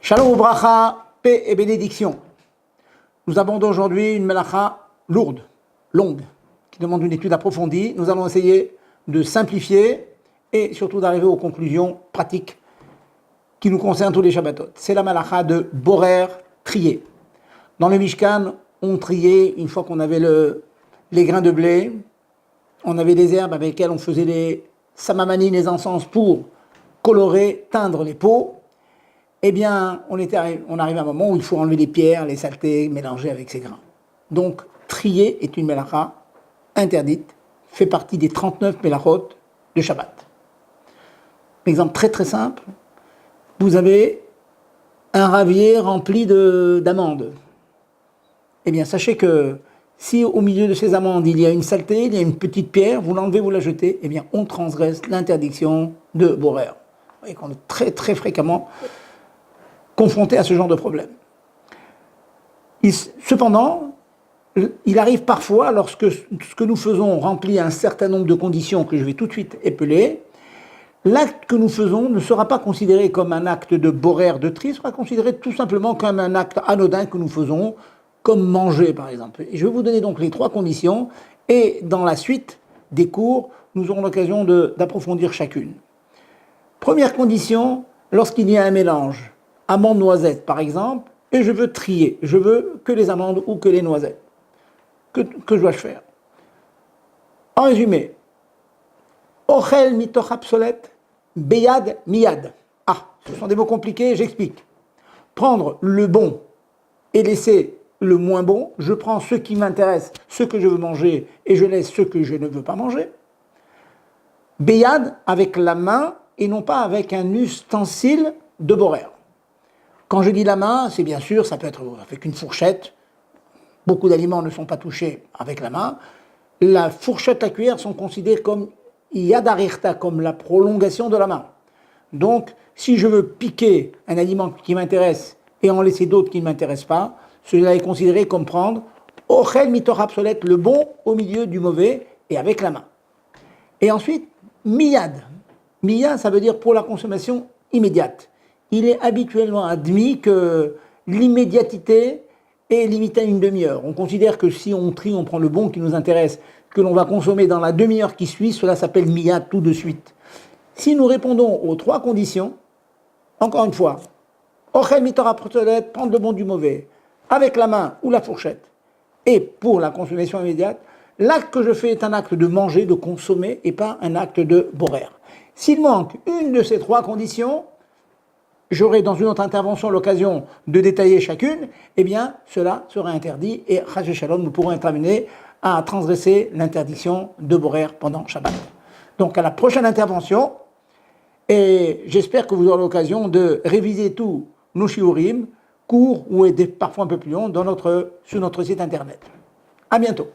Shalom Ubracha, paix et bénédiction. Nous abordons aujourd'hui une melacha lourde, longue, qui demande une étude approfondie. Nous allons essayer de simplifier et surtout d'arriver aux conclusions pratiques qui nous concernent tous les Shabbatot. C'est la melacha de borer, trier. Dans le Mishkan, on triait une fois qu'on avait les grains de blé, on avait des herbes avec lesquelles on faisait les samamanim, les encens pour colorer, teindre les pots. Eh bien, on arrive à un moment où il faut enlever les pierres, les saletés, mélanger avec ces grains. Donc, trier est une melacha interdite, fait partie des 39 melachot de Shabbat. Exemple très très simple, vous avez un ravier rempli d'amandes. Eh bien, sachez que si au milieu de ces amandes il y a une saleté, il y a une petite pierre, vous l'enlevez, vous la jetez, eh bien, on transgresse l'interdiction de borer. Vous voyez qu'on est très très fréquemment confronté à ce genre de problème. Cependant, il arrive parfois, lorsque ce que nous faisons remplit un certain nombre de conditions que je vais tout de suite épeler, l'acte que nous faisons ne sera pas considéré comme un acte de borer, de tri, sera considéré tout simplement comme un acte anodin que nous faisons, comme manger par exemple. Et je vais vous donner donc les trois conditions, et dans la suite des cours, nous aurons l'occasion d'approfondir chacune. Première condition, lorsqu'il y a un mélange, amandes, noisettes par exemple, et je veux trier, je veux que les amandes ou que les noisettes. Que dois-je faire? En résumé, ochel mitoch absolet, beyad miyad. Ah, ce sont des mots compliqués, j'explique. Prendre le bon et laisser le moins bon, je prends ce qui m'intéresse, ce que je veux manger, et je laisse ce que je ne veux pas manger. Beyad, avec la main, et non pas avec un ustensile de borer. Quand je dis la main, c'est bien sûr, ça peut être avec une fourchette. Beaucoup d'aliments ne sont pas touchés avec la main. La fourchette, la cuillère sont considérées comme yad harichta, comme la prolongation de la main. Donc, si je veux piquer un aliment qui m'intéresse et en laisser d'autres qui ne m'intéressent pas, cela est considéré comme prendre ochel mitor absolet, le bon au milieu du mauvais et avec la main. Et ensuite, miyad. Miyad, ça veut dire pour la consommation immédiate. Il est habituellement admis que l'immédiatité est limitée à une demi-heure. On considère que si on trie, on prend le bon qui nous intéresse, que l'on va consommer dans la demi-heure qui suit, cela s'appelle miyad tout de suite. Si nous répondons aux trois conditions, encore une fois, ochel mitora protolet, prendre le bon du mauvais, avec la main ou la fourchette, et pour la consommation immédiate, l'acte que je fais est un acte de manger, de consommer, et pas un acte de borer. S'il manque une de ces trois conditions, j'aurai dans une autre intervention l'occasion de détailler chacune, eh bien, cela sera interdit et Chas Shalom, nous pourrons être amenés à transgresser l'interdiction de borer pendant Shabbat. Donc, à la prochaine intervention, et j'espère que vous aurez l'occasion de réviser tous nos shiurim, courts ou parfois un peu plus longs, sur notre site internet. À bientôt.